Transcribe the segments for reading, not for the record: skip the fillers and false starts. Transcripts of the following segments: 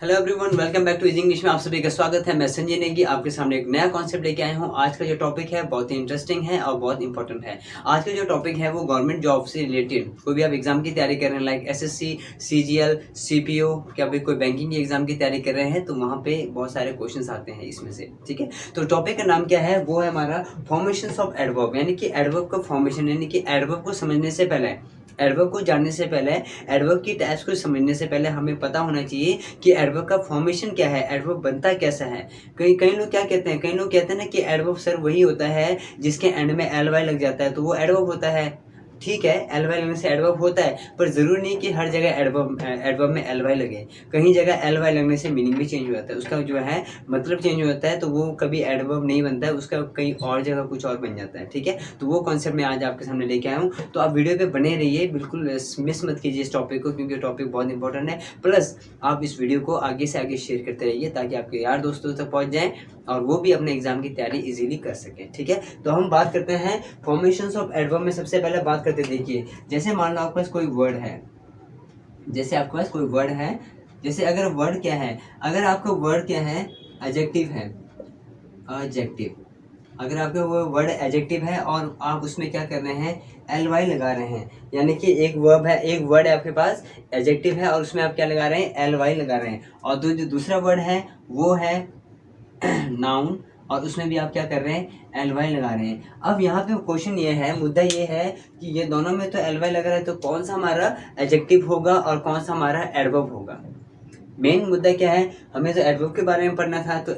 Hello everyone, welcome back to easy English में आप सभी का स्वागत है। मैं संजय नेगी आपके सामने एक नया कॉन्सेप्ट लेके आया हूँ। आज का जो टॉपिक है बहुत ही इंटरेस्टिंग है और बहुत इंपॉर्टेंट है। आज का जो टॉपिक है वो गवर्नमेंट जॉब से रिलेटेड, कोई भी आप एग्जाम की तैयारी कर रहे हैं लाइक एसएससी, सीजीएल, सीपीओ, क्या भी कोई बैंकिंग की एग्जाम की तैयारी कर रहे हैं तो वहाँ पे बहुत सारे क्वेश्चन आते हैं इसमें से। ठीक है, तो टॉपिक का नाम क्या है, वो है हमारा फॉर्मेशन ऑफ एडवर्ब, यानी कि एडवर्ब का फॉर्मेशन, यानी कि एडवर्ब को समझने से पहले, एडवर्ब को जानने से पहले, एडवर्ब की टाइप्स को समझने से पहले हमें पता होना चाहिए कि एडवर्ब का फॉर्मेशन क्या है, एडवर्ब बनता कैसा है। कई कई लोग क्या कहते हैं, कई लोग कहते हैं ना कि एडवर्ब सर वही होता है जिसके एंड में एल वाई लग जाता है तो वो एडवर्ब होता है। ठीक है, एल वाई लगने से एडवर्ब होता है, पर जरूरी नहीं कि हर जगह एडवर्ब में एल वाई लगे। कहीं जगह एल वाई लगने से मीनिंग भी चेंज हो जाता है, उसका जो है मतलब चेंज हो जाता है, तो वो कभी एडवर्ब नहीं बनता है, उसका कहीं और जगह कुछ और बन जाता है। ठीक है, तो वो कॉन्सेप्ट मैं आज आपके सामने लेके आया हूँ, तो आप वीडियो पे बने रहिए, बिल्कुल मिस मत कीजिए इस टॉपिक को, क्योंकि टॉपिक बहुत इंपॉर्टेंट है। प्लस आप इस वीडियो को आगे से आगे शेयर करते रहिए ताकि आपके यार दोस्तों तक पहुँच जाए और वो भी अपने एग्जाम की तैयारी इजीली कर सके। ठीक है, तो हम बात करते हैं फॉर्मेशंस ऑफ एडवर्ब में। सबसे पहले बात करते, देखिए जैसे मान लो आपके पास कोई वर्ड है, जैसे आपके पास कोई वर्ड है, जैसे अगर वर्ड क्या है, अगर आपका वर्ड क्या है, एडजेक्टिव है, एडजेक्टिव, अगर आपका वो वर्ड एडजेक्टिव है और आप उसमें क्या कर रहे हैं, एल वाई लगा रहे हैं, यानी कि एक वर्ब है, एक वर्ड है आपके पास एडजेक्टिव है और उसमें आप क्या लगा रहे हैं, एल वाई लगा रहे हैं। और जो दूसरा वर्ड है वो है नाउन और उसमें भी आप क्या कर रहे हैं, एल वाई लगा रहे हैं। अब यहाँ पे क्वेश्चन ये है, मुद्दा ये है कि ये दोनों में तो एल वाई लग रहा है, तो कौन सा हमारा एडजेक्टिव होगा और कौन सा हमारा एडवर्ब होगा। मेन मुद्दा क्या है, हमें तो एडवर्ब के बारे में पढ़ना था, तो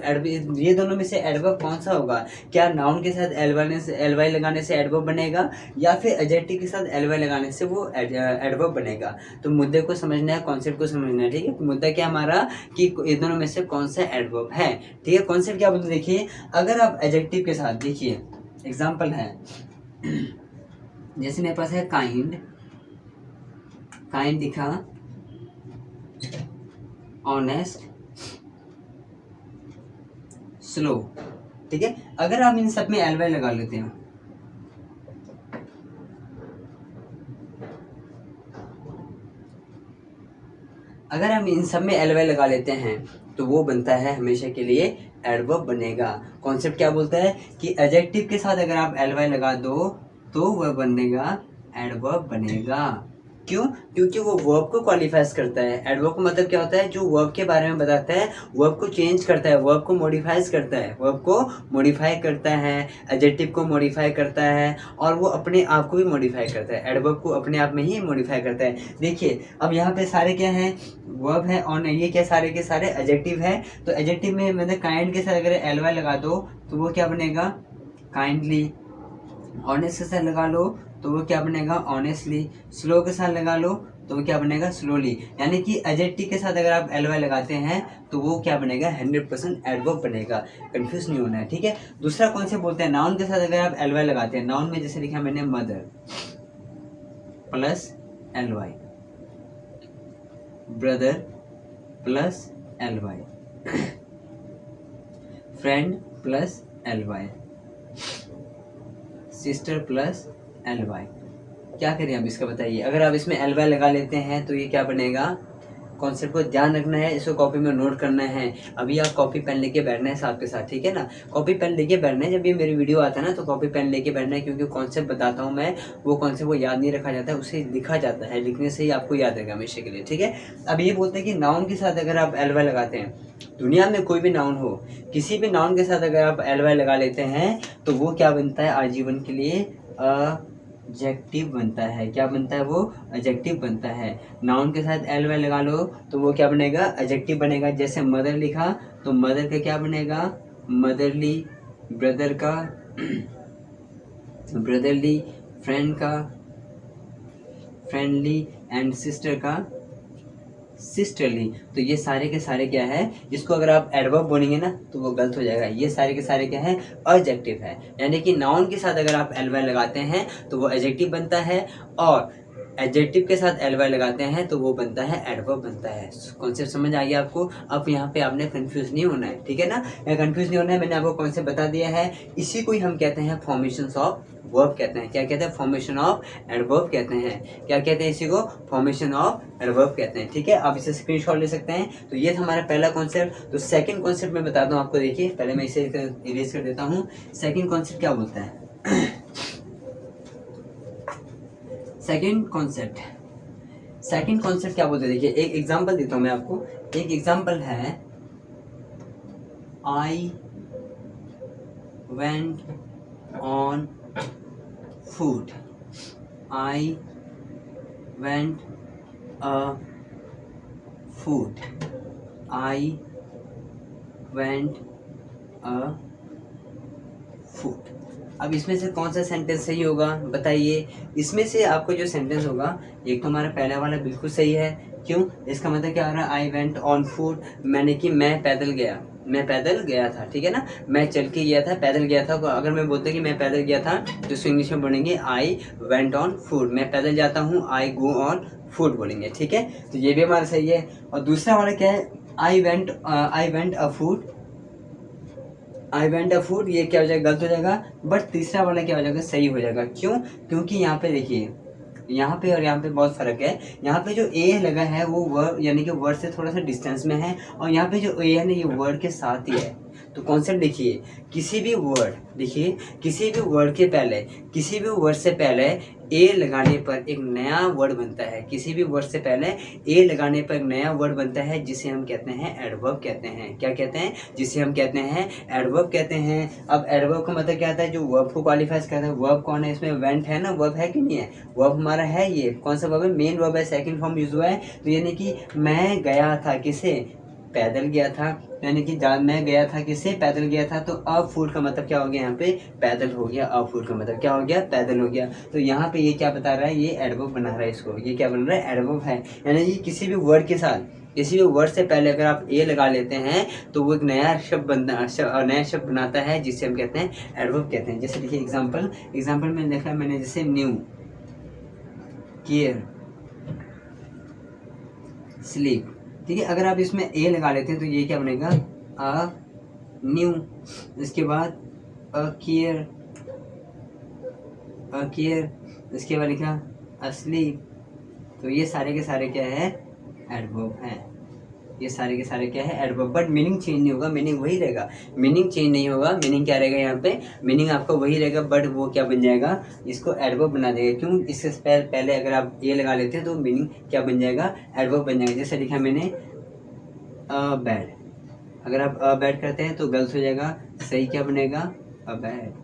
ये दोनों में से एडवर्ब कौन सा होगा, क्या नाउन के साथ एल वाई लगाने से एडवर्ब बनेगा या फिर एडजेक्टिव के साथ एल वाई लगाने से वो एडवर्ब बनेगा। तो मुद्दे को समझना है, कॉन्सेप्ट को समझना है। ठीक है, मुद्दा क्या हमारा कि इन दोनों में से कौन सा एडवर्ब है। ठीक है, कॉन्सेप्ट क्या बोलते, देखिए अगर आप एडजेक्टिव के साथ, देखिए एग्जाम्पल है, जैसे मेरे पास है काइंड, काइंड दिखा, ऑनेस्ट, स्लो। ठीक है, अगर आप इन सब में एल वाई लगा लेते हैं, अगर हम इन सब में एल वाई लगा लेते हैं तो वो बनता है हमेशा के लिए एडवर्ब बनेगा। कॉन्सेप्ट क्या बोलता है कि एडजेक्टिव के साथ अगर आप एल वाई लगा दो तो वह बनेगा एडवर्ब बनेगा। क्यों? क्योंकि वो वर्ब को क्वालिफाइज करता है। एडवर्ब का मतलब क्या होता है, जो वर्ब के बारे में बताता है, वर्ब को चेंज करता है, वर्ब को मॉडिफाइज करता है, वर्ब को मॉडिफाई करता है, एडजेक्टिव को मॉडिफाई करता है और वो अपने आप को भी मॉडिफाई करता है। एडवर्ब को अपने आप में ही मॉडिफाई करता है। देखिए अब यहाँ पे सारे क्या हैं, वर्ब है और ये क्या सारे के सारे एडजेक्टिव है। तो एडजेक्टिव में मतलब काइंड के साथ अगर एल वाई लगा दो तो वो क्या बनेगा, काइंडली। ऑनेस्ट के साथ लगा लो तो वो क्या बनेगा, ऑनेस्टली। स्लो के साथ लगा लो तो वो क्या बनेगा, स्लोली। यानी कि एडजेक्टिव के साथ अगर आप एल वाई लगाते हैं तो वो क्या बनेगा, 100% एडवर्ब बनेगा। कंफ्यूज नहीं होना है। ठीक है, दूसरा कौन से बोलते हैं, नाउन के साथ अगर आप एल वाई लगाते हैं, नाउन में जैसे लिखा मैंने mother plus L Y, brother plus L Y, friend plus L Y, sister plus L Y. क्या करें अब इसका बताइए, अगर आप इसमें एल वाई लगा लेते हैं तो ये क्या बनेगा। कॉन्सेप्ट को ध्यान रखना है, इसको कॉपी में नोट करना है। अभी आप कॉपी पेन लेके बैठना है साथ के साथ, ठीक है ना, कॉपी पेन लेके बैठना है। जब ये मेरी वीडियो आता है ना तो कॉपी पेन लेके बैठना है, क्योंकि कॉन्सेप्ट बताता हूँ मैं, वो कॉन्सेप्ट को याद नहीं रखा जाता है, उसे लिखा जाता है, लिखने से ही आपको याद रहेगा हमेशा के लिए। ठीक है, अब ये बोलते हैं कि नाउन के साथ अगर आप एल वाई लगाते हैं, दुनिया में कोई भी नाउन हो, किसी भी नाउन के साथ अगर आप एल वाई लगा लेते हैं तो वो क्या बनता है, आजीवन के लिए एडजेक्टिव बनता है। क्या बनता है, वो एडजेक्टिव बनता है। नाउन के साथ एल वाई लगा लो तो वो क्या बनेगा, एडजेक्टिव बनेगा। जैसे मदर लिखा तो मदर का क्या बनेगा, मदरली। ब्रदर का ब्रदरली, फ्रेंड का फ्रेंडली एंड सिस्टर का सिस्टरली। तो ये सारे के सारे क्या है, इसको अगर आप एडवर्ब बोलेंगे ना तो वो गलत हो जाएगा। ये सारे के सारे क्या है, एडजेक्टिव है। यानी कि नाउन के साथ अगर आप एल वाई लगाते हैं तो वो एडजेक्टिव बनता है और एडजेक्टिव के साथ एल वाई लगाते हैं तो वो बनता है एडवर्ब बनता है। कॉन्सेप्ट समझ आ गया आपको। अब यहाँ पे आपने कंफ्यूज नहीं होना है, ठीक है ना, कंफ्यूज नहीं होना है। मैंने आपको कॉन्सेप्ट बता दिया है, इसी को ही हम कहते हैं फॉर्मेशंस ऑफ वर्ब कहते हैं। क्या कहते हैं? फॉर्मेशन ऑफ एडवर्ब कहते हैं। क्या कहते हैं इसी को? फॉर्मेशन ऑफ एडवर्ब कहते हैं। ठीक है, आप इसे स्क्रीनशॉट ले सकते हैं। तो ये था हमारा पहला कॉन्सेप्ट। तो सेकंड कॉन्सेप्ट मैं बताता हूँ आपको। देखिए, पहले मैं इसे इरेज कर देता हूँ। सेकंड कॉन्सेप्ट क्या बोलता है? सेकंड कॉन्सेप्ट क्या बोलते हैं? देखिए, एक एग्जांपल देता हूँ मैं आपको। एक एग्जांपल है, I went on food. I went a food. I went a food. अब इसमें से कौन सा सेंटेंस सही होगा बताइए? इसमें से आपको जो सेंटेंस होगा, एक तो हमारा पहला वाला बिल्कुल सही है। क्यों? इसका मतलब क्या हो रहा है? आई वेंट ऑन फूड, मैंने कि मैं पैदल गया, मैं पैदल गया था। ठीक है ना, मैं चल के गया था, पैदल गया था। अगर मैं बोलता कि मैं पैदल गया था तो इसको इंग्लिश में बोलेंगे आई वेंट ऑन फूड। मैं पैदल जाता हूँ, आई गो ऑन फूड बोलेंगे। ठीक है, तो ये भी हमारा सही है। और दूसरा वाला क्या है? I went a food. I went a food, ये क्या हो जाएगा? गलत हो जाएगा। बट तीसरा वाला क्या हो जाएगा? सही हो जाएगा। क्यों? क्योंकि यहाँ पे देखिए, यहाँ पे और यहाँ पे बहुत फर्क है। यहाँ पे जो ए लगा है वो वर्ड, यानी कि वर्ड से थोड़ा सा डिस्टेंस में है, और यहाँ पे जो ए है ना, ये वर्ड के साथ ही है। तो कॉन्सेप्ट देखिए, किसी भी वर्ड, देखिए किसी भी वर्ड के पहले, किसी भी वर्ड से पहले ए लगाने पर एक नया वर्ड बनता है। किसी भी वर्ड से पहले ए लगाने पर एक नया वर्ड बनता है, जिसे हम कहते हैं एडवर्ब कहते हैं। क्या कहते हैं? जिसे हम कहते हैं एडवर्ब कहते हैं। अब एडवर्ब का मतलब क्या आता है? जो वर्ब को क्वालिफाइज करता है। वर्ब कौन है? इसमें वेंट है ना, वर्ब है कि नहीं है? वर्ब हमारा है। ये कौन सा वर्ब है? मेन वर्ब है, सेकंड फॉर्म यूज हुआ है। तो यानी कि मैं गया था, किसे? पैदल गया था। यानी कि मैं गया था किसे? पैदल गया था। तो अ फूड का मतलब क्या हो गया? यहाँ पे पैदल हो गया। अ फूड का मतलब क्या हो गया? पैदल हो गया। तो यहाँ पे ये क्या बता रहा है? ये एडवर्ब बना रहा है इसको। ये क्या बन रहा है? एडवर्ब है। यानी कि किसी भी वर्ड के साथ, किसी भी वर्ड से पहले अगर आप ए लगा लेते हैं तो वो एक नया शब्द बनाता है, जिसे हम कहते हैं एडवर्ब कहते हैं। जैसे देखिए एग्जाम्पल में देखा मैंने, जैसे न्यू, केयर, स्लीप। ठीक है, अगर आप इसमें ए लगा लेते हैं तो ये क्या बनेगा? A new. इसके बाद अ केयर, इसके बाद लिखा अस्लीप। तो ये सारे के सारे क्या है? एडवर्ब हैं। ये सारे के सारे क्या है? एडवर्ब। बट मीनिंग चेंज नहीं होगा, मीनिंग वही रहेगा। मीनिंग चेंज नहीं होगा, मीनिंग क्या रहेगा? यहाँ पे मीनिंग आपका वही रहेगा, बट वो क्या बन जाएगा? इसको एडवर्ब बना देगा। क्यों? इससे पहले अगर आप ए लगा लेते हैं तो मीनिंग क्या बन जाएगा? एडवर्ब बन जाएगा। जैसे लिखा मैंने अ बैड, अगर आप अ बैड करते हैं तो गलत हो जाएगा। सही क्या बनेगा? A bad.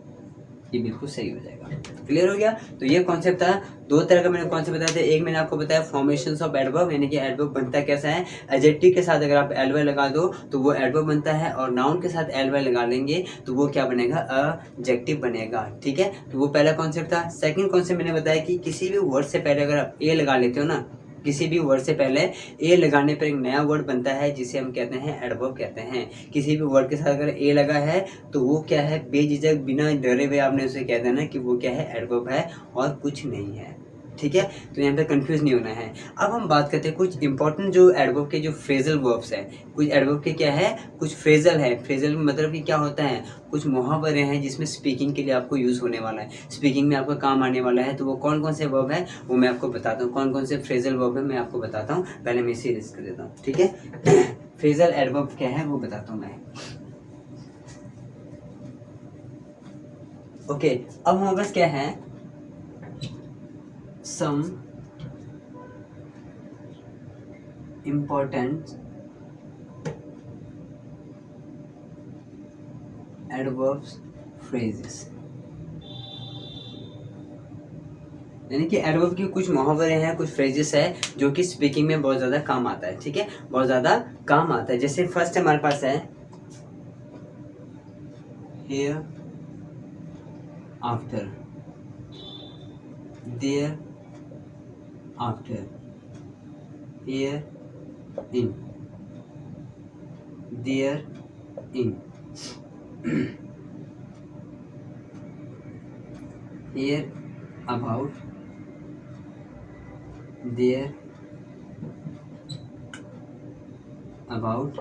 ये बिल्कुल सही हो जाएगा। क्लियर हो गया? तो ये कॉन्सेप्ट था। दो तरह का मैंने कॉन्सेप्ट बताया था। एक मैंने आपको बताया फॉर्मेशंस ऑफ एडवर्ब, यानी कि एडवर्ब बनता कैसा है। एडजेक्टिव के साथ अगर आप एलवाई लगा दो तो वो एडवर्ब बनता है, और नाउन के साथ एलवाई लगा लेंगे तो वो क्या बनेगा? एडजेक्टिव बनेगा। ठीक है, तो वो पहला कॉन्सेप्ट था। सेकंड कॉन्सेप्ट मैंने बताया कि किसी भी वर्ड से पहले अगर आप ए लगा लेते हो ना, किसी भी वर्ड से पहले ए लगाने पर एक नया वर्ड बनता है, जिसे हम कहते हैं एडवर्ब कहते हैं। किसी भी वर्ड के साथ अगर ए लगा है तो वो क्या है? बेझिझक, बिना डरे हुए आपने उसे कह देना कि वो क्या है? एडवर्ब है और कुछ नहीं है। ठीक है, तो यहाँ पे कंफ्यूज नहीं होना है। अब हम बात करते हैं कुछ इंपॉर्टेंट जो एडवर्ब के जो फ्रेजल वर्ब्स हैं। कुछ एडवर्ब के क्या है? कुछ फ्रेजल है। फ्रेजल मतलब कि क्या होता है? कुछ मुहावरे हैं जिसमें स्पीकिंग के लिए आपको यूज़ होने वाला है, स्पीकिंग में आपका काम आने वाला है। तो वो कौन कौन से वर्ब है वो मैं आपको बताता हूँ। कौन कौन से फ्रेजल वर्ब है मैं आपको बताता हूँ। पहले मैं इसे लिस्ट कर देता हूँ। ठीक है, फ्रेजल एडवर्ब क्या है वो बताता हूँ मैं। ओके, अब हमारे पास क्या है? सम important adverbs phrases, यानी कि एडवर्ब की कुछ मुहावरे हैं, कुछ फ्रेजेस है जो कि स्पीकिंग में बहुत ज़्यादा काम आता है। ठीक है, बहुत ज़्यादा काम आता है। जैसे फर्स्ट हमारे पास है here, after, there, after, here, in, there, in, here, about, there, about,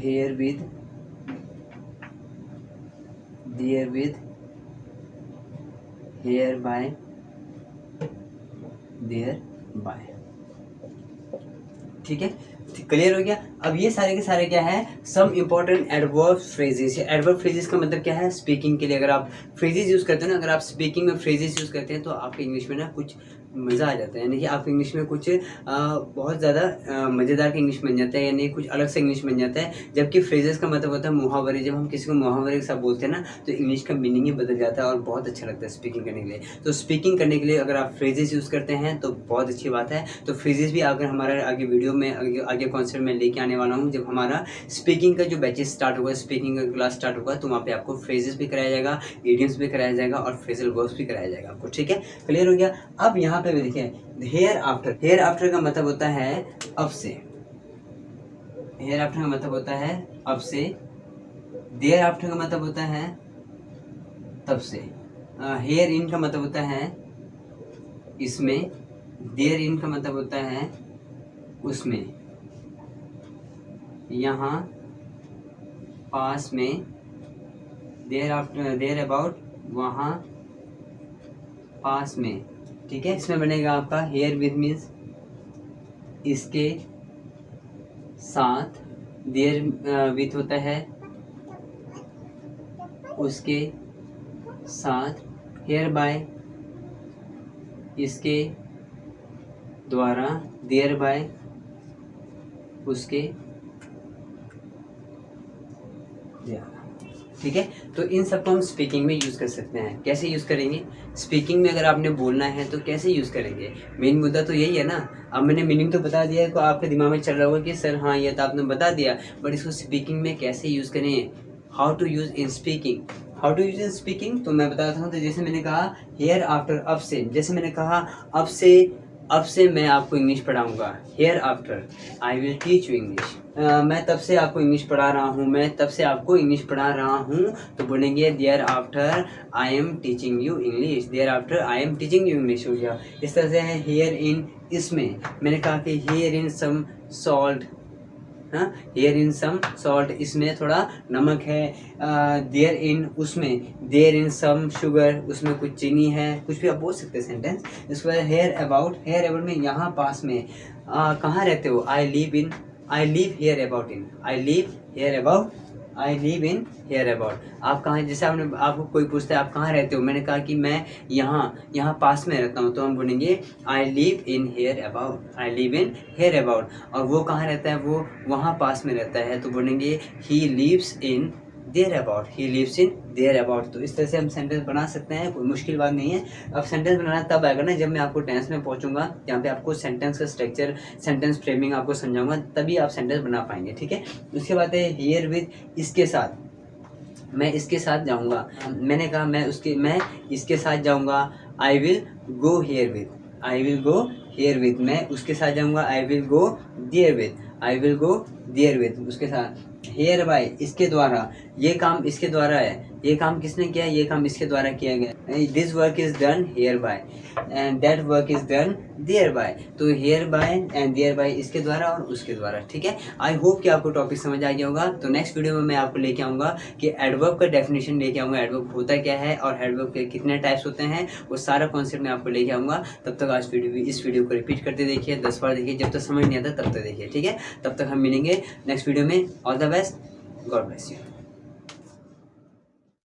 herewith, therewith, hereby, thereby. ठीक है, क्लियर हो गया। अब ये सारे के सारे क्या है, some important adverb phrases. Adverb phrases का मतलब क्या है, स्पीकिंग के लिए अगर आप फ्रेजेस यूज़ करते हो ना, अगर आप स्पीकिंग में फ्रेजेस यूज़ करते हैं तो आपके इंग्लिश में ना कुछ मज़ा आ जाता है, यानी कि आपके इंग्लिश में कुछ बहुत ज़्यादा मज़ेदार का इंग्लिश बन जाता है, यानी कुछ अलग से इंग्लिश बन जाता है। जबकि फ्रेजेस का मतलब होता है मुहावरे। जब हम किसी को मुहावरे के साथ बोलते हैं ना तो इंग्लिश का मीनिंग ही बदल जाता है और बहुत अच्छा लगता है स्पीकिंग करने के लिए। तो स्पीकिंग करने के लिए अगर आप फ्रेजेस यूज़ करते हैं तो बहुत अच्छी बात है। तो फ्रेजेस भी अगर हमारा आगे वीडियो में आगे कॉन्सेप्ट में लेके आने वाला हूँ, जब हमारा स्पीकिंग का जो बैचेस स्टार्ट होगा, स्पीकिंग का क्लास स्टार्ट होगा, तो वहाँ पे आपको फ्रेजेस भी कराया जाएगा, इडियम्स भी कराया जाएगा और फ्रेजल वर्ब्स भी कराया जाएगा आपको। ठीक है, क्लियर हो गया। अब यहाँ पे भी देखिए हेयर आफ्टर। हेयर आफ्टर का मतलब होता है अब से। हेयर आफ्टर का मतलब होता है अब से। देयर आफ्टर का मतलब होता है तब से। हेयर इन का मतलब होता है इसमें। देयर इन का मतलब होता है उसमें, यहाँ, पास में। देयर आफ्टर, देयर अबाउट, वहाँ, पास में। ठीक है, इसमें बनेगा आपका हेयर विद मीन्स इसके साथ। देयर विथ होता है उसके साथ। हेयर बाय इसके द्वारा। देयर बाय उसके द्वारा। ठीक है, तो इन सबको हम स्पीकिंग में यूज़ कर सकते हैं। कैसे यूज़ करेंगे, स्पीकिंग में अगर आपने बोलना है तो कैसे यूज़ करेंगे, मेन मुद्दा तो यही है ना। अब मैंने मीनिंग तो बता दिया है, तो आपके दिमाग में चल रहा होगा कि सर हाँ ये तो आपने बता दिया, बट इसको स्पीकिंग में कैसे यूज़ करें, how to use in speaking. How to use in speaking तो मैं बताता हूँ। तो जैसे मैंने कहा हेयर आफ्टर, अब से, जैसे मैंने कहा अब से मैं आपको इंग्लिश पढ़ाऊँगा। Hereafter I will teach you English. मैं तब से आपको इंग्लिश पढ़ा रहा हूँ, मैं तब से आपको इंग्लिश पढ़ा रहा हूँ, तो बोलेंगे thereafter I am teaching you English. Thereafter I am teaching you English हो गया। इस तरह से है हेयर इन, इसमें मैंने कहा कि हेयर इन सम सॉल्ट। हाँ, हेयर इन सम सॉल्ट, इसमें थोड़ा नमक है। देयर इन, उसमें। देयर इन सम शुगर, उसमें कुछ चीनी है। कुछ भी आप बोल सकते हैं सेंटेंस। इसके बाद हेयर अबाउट, हेयर अबाउट में यहाँ पास में। कहाँ रहते हो, I live in, I live hereabout in, I live hereabout, I live in hereabout. आप कहाँ, जैसे आपको कोई पूछता है आप कहाँ रहते हो, मैंने कहा कि मैं यहाँ पास में रहता हूँ, तो हम बोलेंगे I live in hereabout, I live in hereabout. और वो कहाँ रहता है, वो वहाँ पास में रहता है, तो बोलेंगे he lives in thereabout, he lives in thereabout. तो इस तरह से हम सेंटेंस बना सकते हैं, कोई मुश्किल बात नहीं है। अब सेंटेंस बनाना तब आएगा ना जब मैं आपको टेंस में पहुंचूंगा, जहाँ पे आपको सेंटेंस का स्ट्रक्चर, सेंटेंस फ्रेमिंग आपको समझाऊंगा, तभी आप सेंटेंस बना पाएंगे। ठीक है, उसके बाद है हियर विद, इसके साथ। मैं इसके साथ जाऊंगा, मैंने कहा मैं इसके साथ जाऊंगा। I will go herewith, I will go herewith. मैं उसके साथ जाऊंगा, I will go therewith, I will go therewith उसके साथ। हेयर बाय, इसके द्वारा, ये काम इसके द्वारा है। ये काम किसने किया, ये काम इसके द्वारा किया गया। This work is done hereby and that work is done thereby. तो hereby and thereby इसके द्वारा और उसके द्वारा। ठीक है, आई होप कि आपको टॉपिक समझ आ गया होगा। तो नेक्स्ट वीडियो में मैं आपको लेके आऊँगा कि एडवर्ब का डेफिनेशन लेके आऊँगा, एडवर्ब होता क्या है और एडवर्ब के कितने टाइप्स होते हैं, वो सारा कॉन्सेप्ट मैं आपको लेके आऊँगा। तब तक आज इस वीडियो को रिपीट करते देखिए, 10 बार देखिए, जब तक समझ नहीं आता तब तक देखिए। ठीक है, तब तक हम मिलेंगे नेक्स्ट वीडियो में। All the best, God bless you.